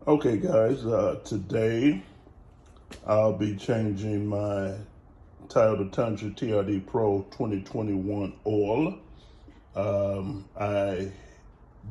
Okay guys, today I'll be changing my Toyota Tundra TRD PRO 2021 oil. I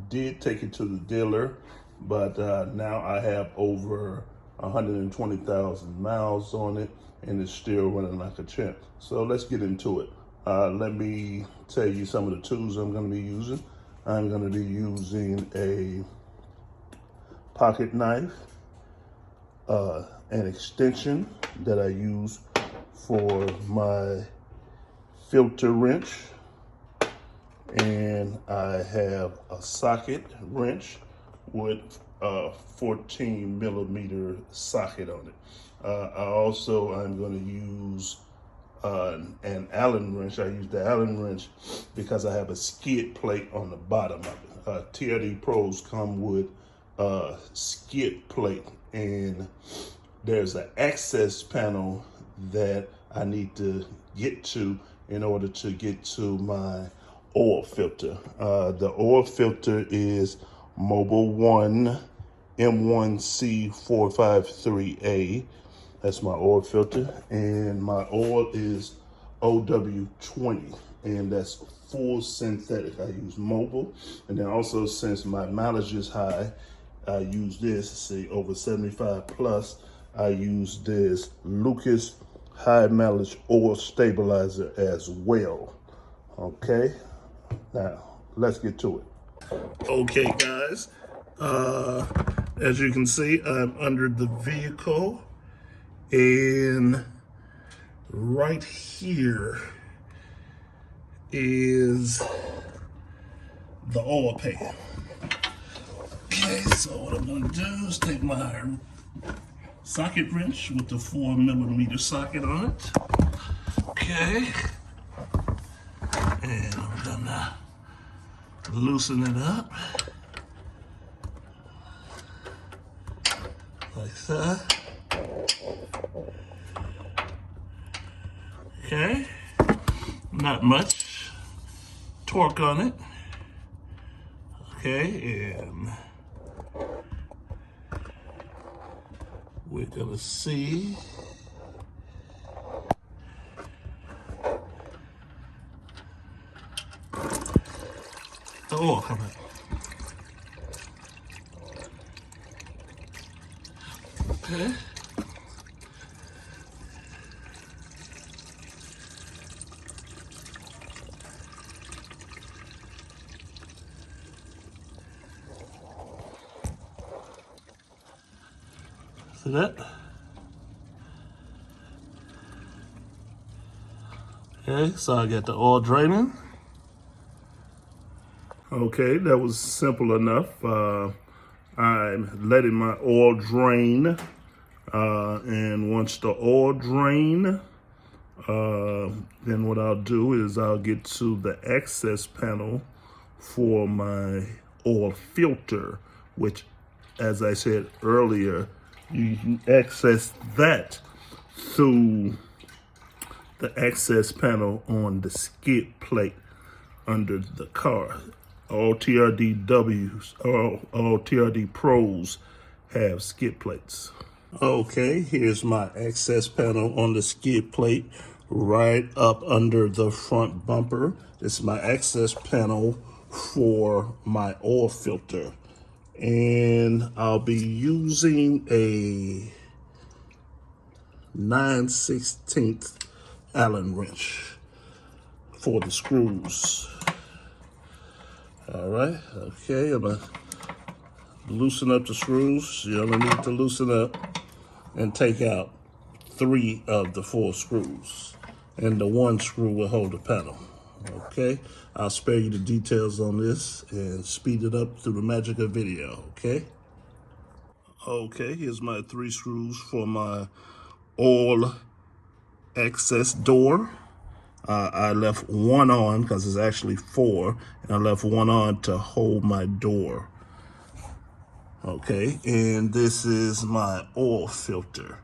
did take it to the dealer, but now I have over 120,000 miles on it and it's still running like a champ. So let's get into it. Let me tell you some of the tools I'm going to be using. I'm going to be using a pocket knife, an extension that I use for my filter wrench, and I have a socket wrench with a 14 millimeter socket on it. I'm going to use an Allen wrench. I use the Allen wrench because I have a skid plate on the bottom of it. TRD Pros come with a skid plate, and there's an access panel that I need to get to in order to get to my oil filter. The oil filter is Mobile 1 M1C453A. That's my oil filter, and my oil is OW20, and that's full synthetic. I use Mobile, and then also since my mileage is high, I use this, see, over 75 plus, I use this Lucas high mileage oil stabilizer as well. Okay, now let's get to it. Okay guys, as you can see, I'm under the vehicle, and right here is the oil pan. Okay, so what I'm gonna do is take my socket wrench with the 4 millimeter socket on it. Okay, and I'm gonna loosen it up like that. Okay, not much torque on it. Okay, and we're gonna see the oil come out. Okay. See that? Okay, so I got the oil draining. Okay, that was simple enough. I'm letting my oil drain, and once the oil drain, then what I'll do is I'll get to the access panel for my oil filter, which, as I said earlier, you can access that through the access panel on the skid plate under the car. All TRDWs, all TRD Pros have skid plates. Okay, here's my access panel on the skid plate right up under the front bumper. This is my access panel for my oil filter. And I'll be using a 9/16 Allen wrench for the screws. All right, okay, I'm gonna loosen up the screws. You only need to loosen up and take out 3 of the 4 screws, and the 1 screw will hold the panel. Okay, I'll spare you the details on this and speed it up through the magic of video, okay? Okay, here's my 3 screws for my oil access door. I left 1 on because it's actually 4, and I left 1 on to hold my door. Okay, and this is my oil filter.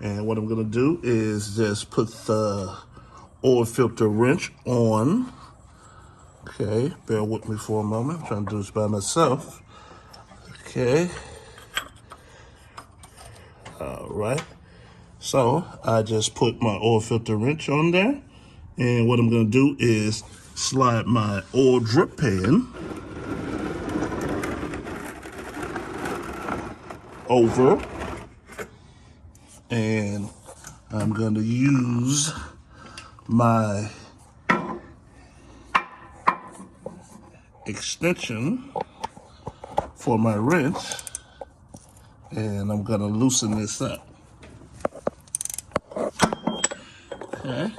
And what I'm gonna do is just put the oil filter wrench on. Okay, bear with me for a moment. I'm trying to do this by myself. Okay, All right. So I just put my oil filter wrench on there. And what I'm gonna do is slide my oil drip pan over, and I'm gonna use my extension for my wrench, and I'm gonna loosen this up. Okay.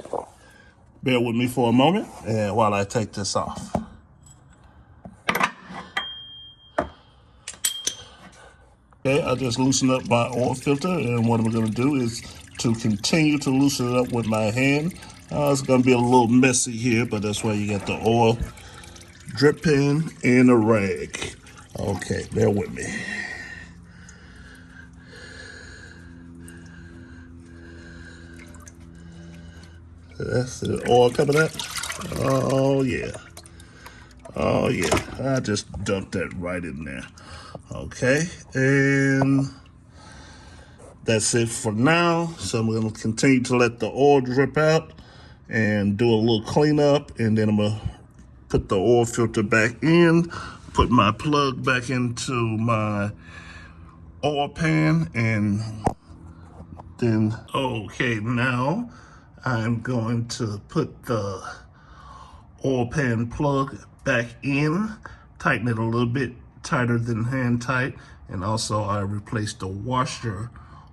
Bear with me for a moment and while I take this off. Okay, I just loosened up my oil filter, and what I'm gonna do is to continue to loosen it up with my hand. It's gonna be a little messy here, but that's why you got the oil drip pan and a rag. Okay, bear with me. That's the oil coming out. Oh yeah. Oh yeah. I just dumped that right in there. Okay, and that's it for now. So I'm gonna continue to let the oil drip out and do a little cleanup, and then I'm gonna put the oil filter back in, put my plug back into my oil pan, and then, okay, now I'm going to put the oil pan plug back in, tighten it a little bit tighter than hand tight, and also I replaced the washer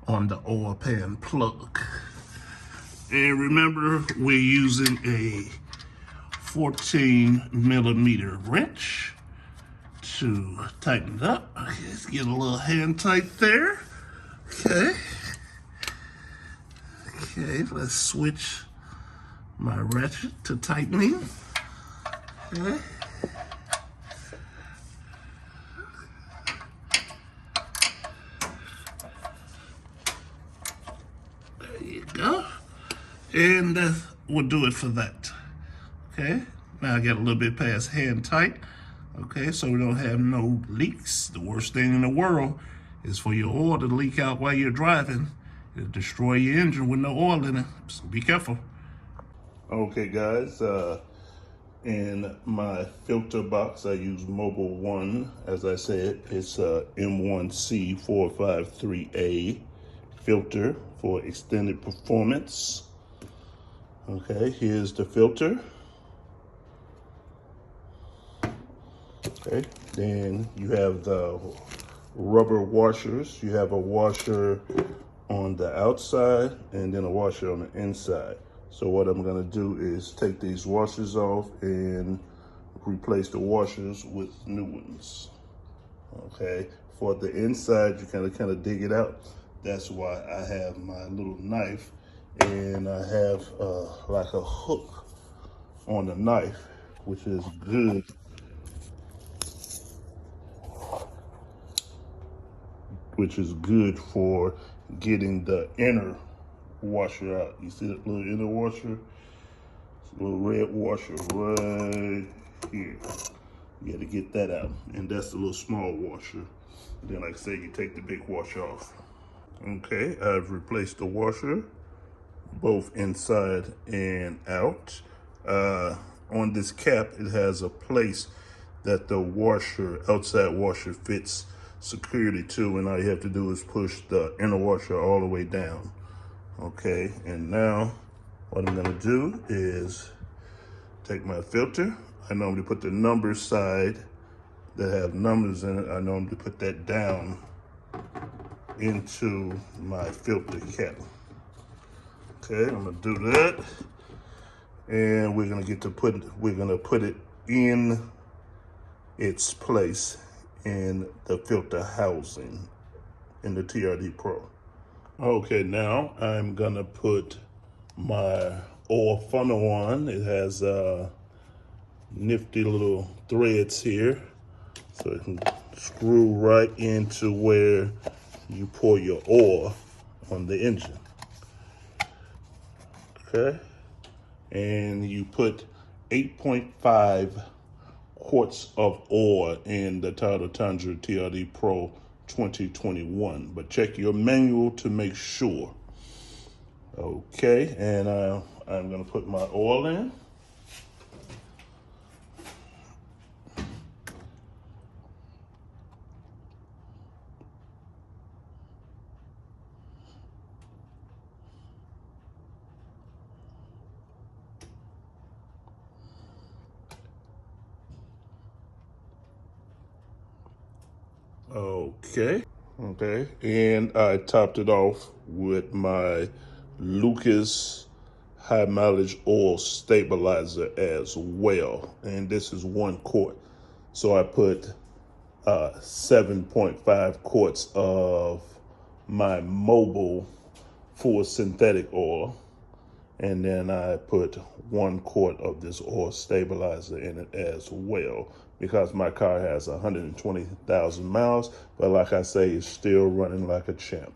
on the oil pan plug. And remember, we're using a 14mm wrench to tighten it up. Okay, let's get a little hand tight there. Okay. Okay, let's switch my ratchet to tightening. Okay. There you go. And that will do it for that. Okay, now I got a little bit past hand tight. Okay, so we don't have no leaks. The worst thing in the world is for your oil to leak out while you're driving. It'll destroy your engine with no oil in it, so be careful. Okay guys, in my filter box I use Mobile One. As I said, it's a M1C453A filter for extended performance. Okay, here's the filter. Okay, then you have the rubber washers. You have a washer on the outside and then a washer on the inside. So what I'm gonna do is take these washers off and replace the washers with new ones. Okay, for the inside, you kind of dig it out. That's why I have my little knife, and I have like a hook on the knife, which is good. Which is good for getting the inner washer out. You see that little inner washer? It's a little red washer right here. You got to get that out, and that's the little small washer. And then, like I say, you take the big washer off. Okay, I've replaced the washer, both inside and out. On this cap, it has a place that the washer, outside washer, fits securely to, and all you have to do is push the inner washer all the way down. Okay, and now what I'm gonna do is take my filter. I normally put the number side that have numbers in it. I normally put that down into my filter cap. Okay, I'm gonna do that, and we're gonna put it in its place in the filter housing in the TRD Pro. Okay, now I'm gonna put my oil funnel on. It has nifty little threads here, so it can screw right into where you pour your oil on the engine. Okay, and you put 8.5 quarts of oil in the Toyota Tundra TRD Pro 2021. But check your manual to make sure. Okay, and I'm going to put my oil in. Okay, and I topped it off with my Lucas high mileage oil stabilizer as well. And this is 1 quart. So I put 7.5 quarts of my mobile full synthetic oil. And then I put 1 quart of this oil stabilizer in it as well, because my car has 120,000 miles, but like I say, it's still running like a champ.